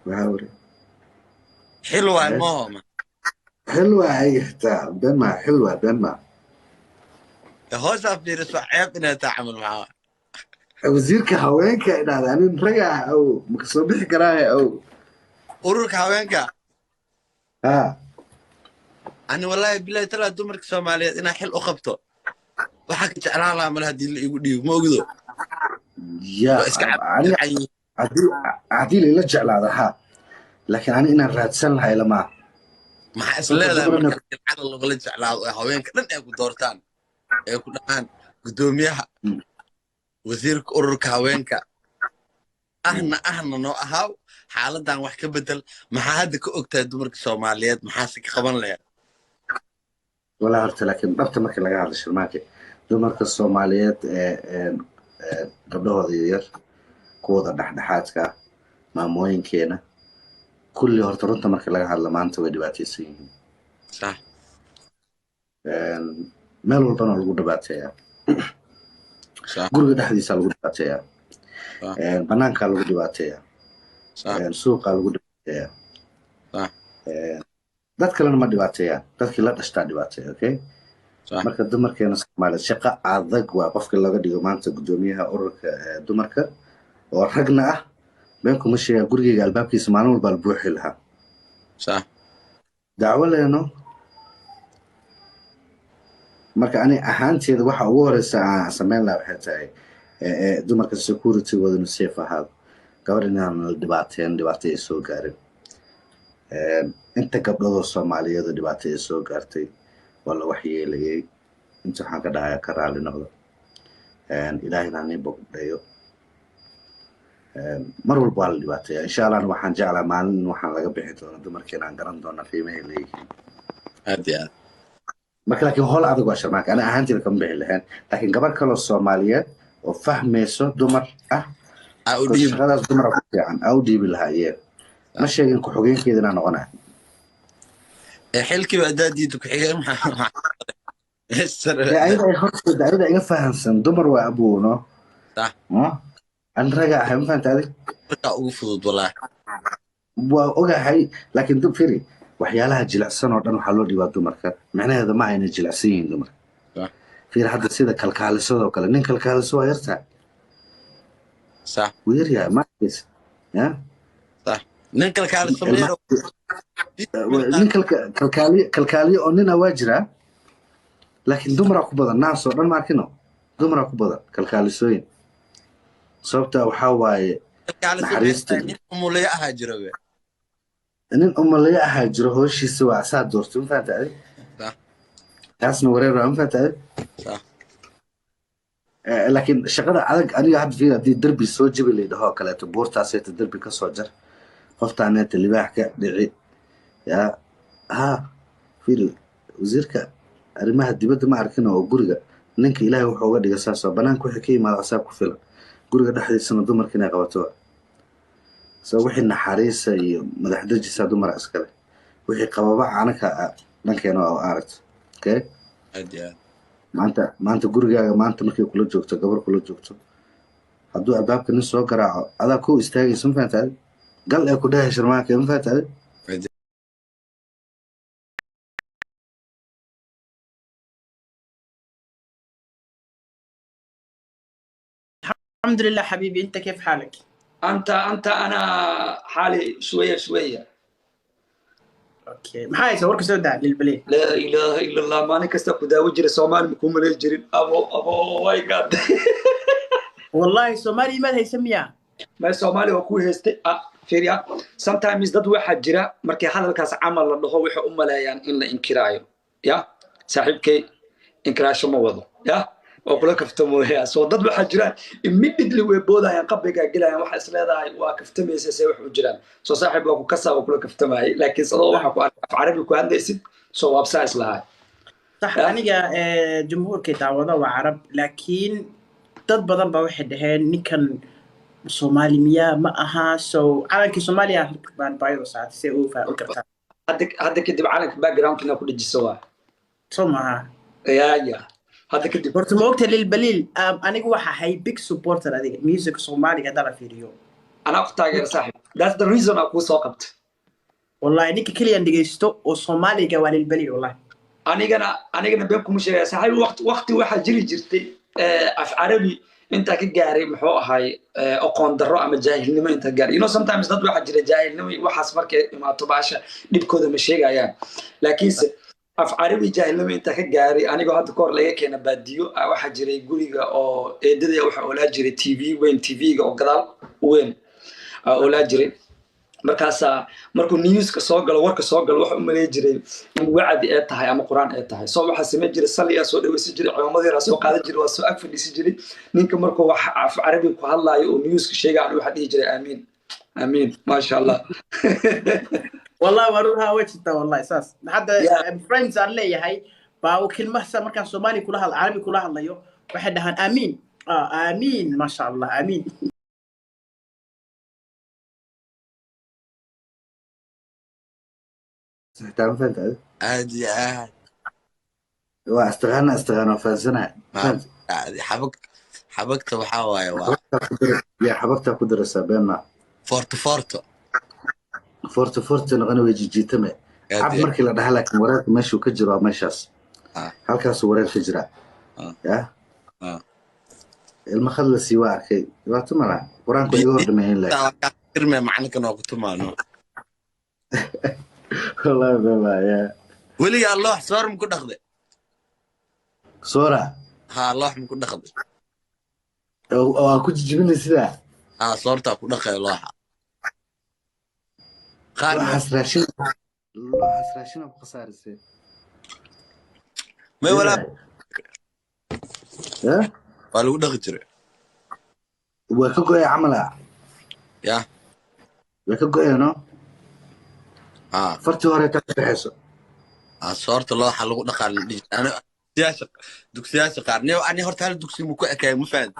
وهاوري حلوة ايش المهم. حلوة هي حتى بما حلوة بما هوسا في رسوع عيب إنها تعمل معاه. وزيرك هواينك إن هذا أنا نرجع أو مكسوبي كراهي أو ururka haweenka ها ani wallahi billahi tala dumarka Soomaaliyeed inaa xil u qabto waxa ka jeclaan lahaa mal hadii la igu dhiibo ma ogdo يا waa iska أنا cabsan عدي عدي لي لجع هذا ها لكن أنا إن رادسن هاي لما maxaa is صرت leedahay دمرنا marka jilcada lagula jeclaado ee haweenka dhan ay ku doortaan ee ku dhahaan gudoomiyaha wasiirka ururka haweenka ahna noo ahaaw xaaladan wax ka bedel maxaa hadda ka ogtahay dumarka Soomaaliyeed maxaa si ka qaban lahayd ولا هرت لكن برت ما كان لقى هذا الشرماكي دمرك الصوماليات قبله هذا يير كوضع دحدحاتك maamoyin keena kulli horta runta marka laga hadla maanta way dhibaataysan yihiin صح meel walbana lagu dhibaateeyaa صح guriga dhexdiisa lagu dhibaateeyaa صح banaankaa lagu dhibaateeyaa صح suuqaa lagu dhibaateeyaa صح dad kalena ma dhibaateeyaan dadkii la dhashtaa dhibaateeya okay صح marka dumarkeena Soomaaliyeed shaqo adag waa qofka laga dhigo maanta gudoomiyaha ururka dumarka oo ragna ah beenku ma sheegaa gurigeyga albaabkiisa maalin walba la buuxi lahaa صح dacwo leeno marka ani ahaanteeda waxa ugu horeysa aan sameyn lahaa waxay tahay dumarka security wadanu safe ahaado gabadh inaan la dhibaateen dhibaato ay soo gaarin inta gabdhoodoo Soomaaliyeed oo dhibaato ay soo gaartay waa la waxyeelayay inta waxaan ka dhahayaa ka raali noqdo ilaahina nin bogdhayo mar walba waa la dhibaateeyaa insha allah waxaan jeclaa maalin waxaan laga bixi doonaa dumarkeena aan garan doona qiimaha leeyihiin aad iyo aad marka laakiin hol adag waa sharmaaka ana ahaanteeda kama bixi lahayn laakiin gabar kaloo Soomaaliyeed oo fahmayso dumar ah aa u oo dhiib shaqadaas dumar ku fiican aa u dhiibi lahaayeen ma sheegin ku-xigeenkeeda inaan noqonaa xilkiiba adaadiidu ku xigeen ayada ay horteeda ayada iga fahansan dumar waa abuuno صح an raga ahay ma fahanta adig markaa ugu fudud wallahi waa ogahay laakiin dub firi waxyaalaha jilicsan oo dhan waxaa loo dhiibaa dumarka macnaheedu ma ayna jilicsan yihiin dumarka صح firi hadda sida kalkaalisadoo kale nin kalkaaliso waa yartaa صح wuu yaryahay maarkaysa ya صح ninka kale sameeyo nin kalkaaliye oo nina waa jiraa laakiin dumaraa ku badan naas oo dhan maarkino dumaraa ku badan kalkaalisooyin sababta waxaa waaye naxariista nin umulaya ahaa jira we nin umalayo ahaa jiro howshiisa waa asaa doortay ma fahanta adig صح taasna wareer waa ma fahanta adig صح laakiin shaqada adag aniga hadda fiir haddii derbi soo jabi laydhaho oo kaleeto buurtaaseeta derbi ka soo jar qoftaaneeta libaax ka dhici yaa ha fiiri wasiirka arrimaha dibadda ma arkin oo guriga ninka ilaahay wuxuu uga dhigay saas oo banaanka wixii ka yimaada asaa ku filan guriga dhexdiisana dumarka inay qabato soo wixii naxariisa iyo madax dejisa dumar iskale wixii qababa anaka dhankeena oo aragto okay aad iyo aad maanta gurigaaga maanta markay kula joogto gabar kula joogto hadduu albaabka nin soo garaaco adaa ku istaagaysa ma fahanta adig gal ee ku dhahay sharmaanka ma fahanta adig الحمد لله حبيبي، انت كيف حالك؟ انت انا حالي شويه شويه. اوكي maxaa haysa warka soo daa lilbaleed لا اله الا الله maalin kasta ku daawo jira Soomaali ma ku malay jirin abo way gaad wallahi Soomaali ma haysa miya ma Soomaali oo ku heystay fiiriya sometimes dad waxa jira markay hadalkaas camal la dhaho waxa u maleeyaan in la inkiraayo ya saaxiibkay inkiraasho ma wado ya oo kula kaftamo ya soo dad waxa jiraan immediately way boodayaan qabriga galayaan waxa isleedahay waa kaftamaysa say wax u jiraan soo saaxiib waa ku kasaa oo kula kaftamay laakiin sidoo waxa ku arkaa Carabi ku hadlaysid soo wabsaa islahay صح aniga jumhuurka daawada waa Carab laakiin dad badan baa waxay dhaheen ninkan Soomaali miya ma aha soo calankii Soomaaliya baan baayo saacad si uu faa u kartaa hadda kadib calanka background-kina ku dhajiso waa soo maaha ya هذا كدب horta ma ogta lilbaliil aniga waxa hay big supporter adiga music Soomaaliga dala fiiriyo أنا أختار صاحب that's the reason أكون ساقط والله إنك كليان دقيستو وصومالي جوال البلي والله anigana been kuma sheegaya saaxiib waqti waxaa jiri jirtay af carabi intaa ka gaaray muxuu ahay aqoon darro ama jaahilnimo intaa gaaray sometimes dad waxaa jira jaahilnimo waxaas markay imaato baasha dhibkooda ma sheegayaan laakiinse af carabi jaahilnimo intaa ka gaaray anigoo hadda kahor laga keena baadiyo waxaa jiray guriga oo eedadaya waxa oolaa jiray tv weyn tv-ga oo gadaal weyn oolaa jiray markaasaa markuu newska soo galo warka soo galo waxa u malay jiray in wacdi ay tahay ama quraan ay tahay soo waxa samee jiray saliya soo dhaweysan jiray cimaamadii soo qaadan jiray waa soo ag fadhiisi jiray ninka markuu wax af carabi ku hadlaayo oo newska sheegay waxa dhihi jiray amiin amiin ma sha Allah والله وروها وجهتا والله اساس حتى فريندز aan leeyahay baa kelmada markaan Soomaali kula hadal Carabi kula hadlayo waxay dhahaan amiin amiin ma sha Allah amiin تعرف فهمت هذا؟ عادي عادي استغنى فانسنا عادي حبكت وحاواي يا حبكتها قدر السابين فورتو نغني ويجي جيتمه عبد مركي لا دحلك وراك ماشي وكجرا ماشاس halkaas wareer ka jira ilma khallasi waa arkay waatu mala quraanku igu hordameeyeen laakiin irme macnaha noo ku tumaano wallahi baba ya wali allah soor mu ku dhaqday soora ha allah mu ku dhaqday oo ku jijibinay sida soorta ku dhaqay allah qaar hasraashin ku khasaarisay ما ولا قالوا دغجر وكغوي عملها يا وكغوي نو فرتي هوري تبخيسو صورت الله حلو دقال انا سياسه قارني اني هورت هل دكسي مو كاكاي ما فهمت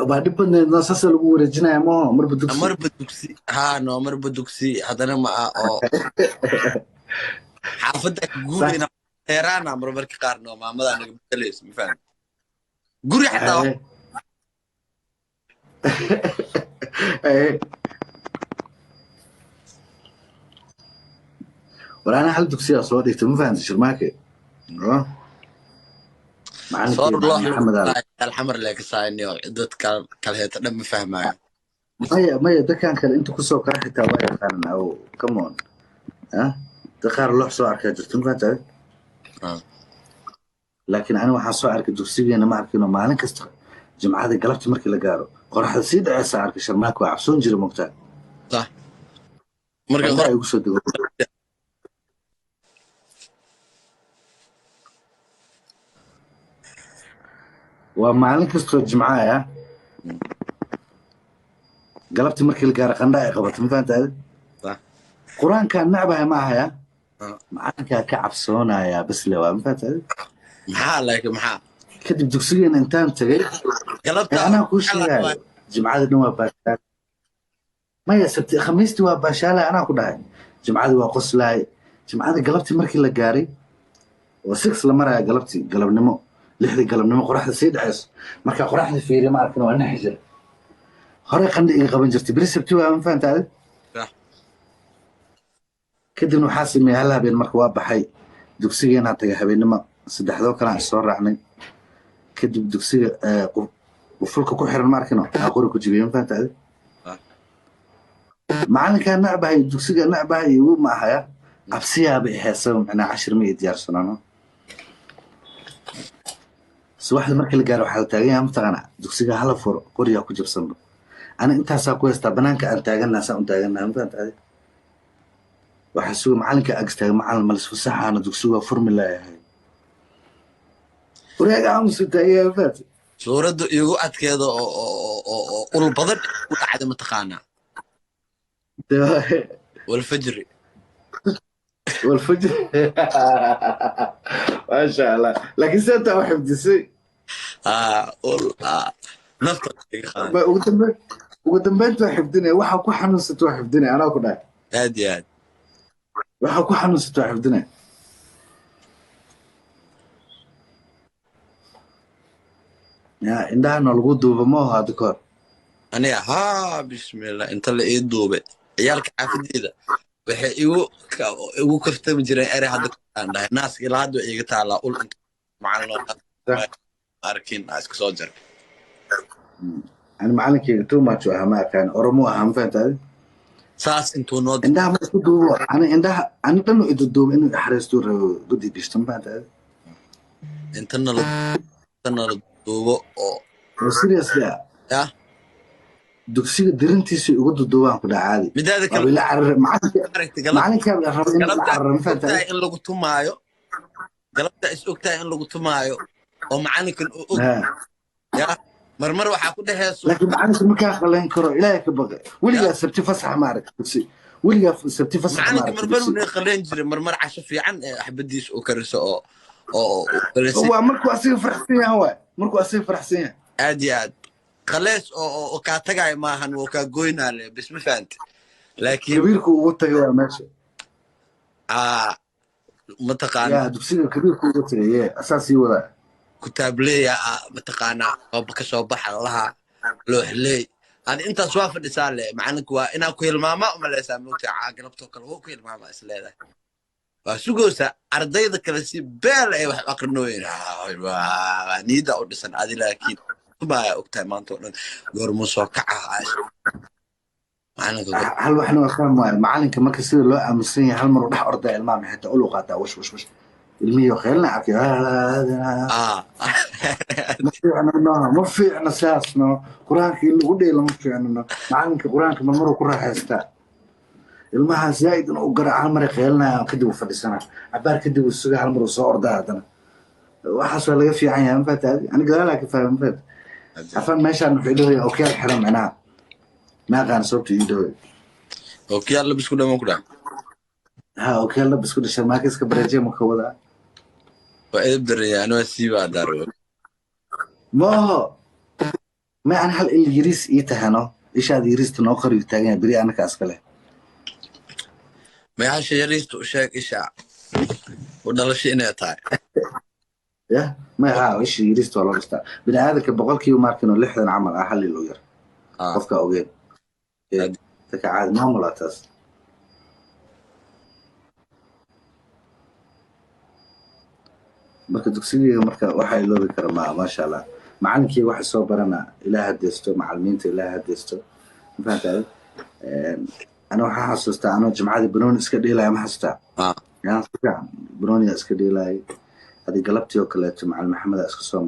وبعد بدنا نصص لو ورجنا ما مربط دكسي نو مربط دكسي هذا ما حافظك قولي هيرانا مربرك قارنو مامدا نغ بدليس ما فهم غوري حتى ورانا حل دكسي صوت ديت ما فهمت شرماكي معنا صور الله محمد الحمر لك ساينيو دد كل هيت دم فهمايا ما دكان كان انت كسو كره حتى واي قارن او كمون دخار لوح سو اركا جرت ما فهمت لكن أنا waxaan soo arkay dugsigeena ma arkino maalin kasta jimcada galabtii markii la gaaro qoraxda sii dhacaysa arkay sharmaako cabsoon jira moogtaa صح marka qoraxda ugu soo dago waa maalin kasta jimcada galabtii markii la gaaro qandha ay qabato ma fahantaad صح quraanka nacbahay ma ahaya macalinka ka cabsoonaya bas le waa ma fahantaad maxaa laakiin maxaa kadib dugsigeena intaan tagay galabta anaa ku sheegay jimcada dhan waa baashaal maya sabti khamiistii waa baashaal anaa ku dhahay jimcada waa qoslaay jimcada galabtii markii la gaaray oo 6 la maraya galabtii galabnimo 6 galabnimo qoraxda sii dhacayso marka qoraxda fiiriyo ma arkin waa naxjir hore qandhi iga qaban jirtay bari sabti waa ma fahantaad kadib waxaa sameeyay hal habeen marka waa baxay dugsigeena tagay habeenimo saddexdoo kale aan soo raacnay kadib dugsiga qufulka ku xiran ma arkino qori ku jibiyay ma fahantaad macalinka nacbahay dugsiga nacbahay uu ma ahaya absiyaaba heeso macnaa 10 ma diyaarsanano subaxda markii la gaaro waxa taagan yahay mataqana dugsiga hala furo qoriya ku jibsan ana intaas ku heesta banaanka aan taaganaa saan taaganaa ma fahantaad waxa soo macalinka agstaaga macalin malis fasaxana dugsiga formula yahay وريق عمس تايا فات suuraddu igu adkeedo oo ul badan u dhacday mataqaana والفجر ما شاء الله لكن سنت واحد دسي نفط وقدم بنت وحفدني waxa ku xanuunsato waxfdinay anaa ku dhaay aad waxa ku xanuunsato waxfdinay يا إنها نلقو دوبا ما هذا كار aniga haa bismillah inta la ii duubay ciyaalka xaafadeyda waxay igu kaftami jireen erey hadda aan dhahay naaska ilaa hadda iga taalaa ul inta macallin arkin iska soo jar أنا معلنكي too much ما كان أرمو أهم فهمت saas intuu noo عندها ما يسدوا أنا دنو يدوا إنه يحرسوا ردي بيشتم فهمت intana la duubo oo serious لا ya دكسي درنتيسي يقولوا دوا كده عادي midaada kale ولا عرر aragti معلنكي الربين العرر فهمت ogtahay in lagu tumaayo galabta is ogtahay in lagu tumaayo oo macalinkan uu og ya marmar waxaa ku dhehayso لكن معلنكي ما كان خلين كرو إلهي كبقى ولي سبتي فسح مارك دكسي ولي سبتي فسح macalinka مارك marmar uu qaleen jiray marmar casho fiican xabadiis uu kariso oo هو مركو أصير فرحسين هو مركو أصير فرحسين aad iyo aad khalees oo kaa tagay maahan oo kaa goynaale bis ma fahanti laakiin كبيركو وطي هو ماشي mataqaana يا دكسي كبيركو وطي يا أساسي ولا kutaableeya mataqaanaa qooba ka soo baxa laha loo helay aan intaas waa fadhisaa le macalinka waa inaa ku hilmaama umaleysaa moogtaa galabtoo kale wuu ku hilmaama is leedahay waa sugoosa ardayda kale si beel ay wax aqrinooyin niida u dhisan adi laakiin baa ogtahay maanta oo dhan goormuu soo kaca macalinka هل وحنا وكان معلنك ما كسر لو أمسين هل مرة راح أرضى المام حتى أقوله قاطع وش المية خيلنا عكي ما في عنا ساسنا قرآنك اللي قدي ما في عنا معلنك قرآنك من مرة قرآن حستا المها زايد إنه قرأ عمري خيلنا كدو في السنة عبار كدو السجى هل مرة صور ده وحصل لقى في عيان فات أنا قال لك فاهم فات عفان ماشي أنا في إيده أوكي الحرام أنا ما كان صوبت إيده اوكي يلا بس كده ما كده ها أوكي الله بس كل شيء ما كيس كبرجة مكودا وإبدر يعني سيبا دارو ما أنا هل اللي يريس إيتهنا إيش هذا يريس تناقر يتاجن بري أنا كأسكله ما يعيش يريست وشاك إشاع وده شيء نتاع يا ما ها إيش يريس ولا رستا بنا هذا كبقول كيو ماركنو لحدا عمل أحل اللوير قفك أوجين تكعاد ما ملاتس marka dugsiga marka waxa ay loobi karaa ma sha Allah macalinkii waxa soo barana ilaaha deesto macalimiinta ilaaha deesto fahantahay ana waxa xasuustaa ana jimcadii banooni iska dheelay ma xasuustaa yaa banooni iska dheelay hadi galabtii oo kale macalin maxamed iska soo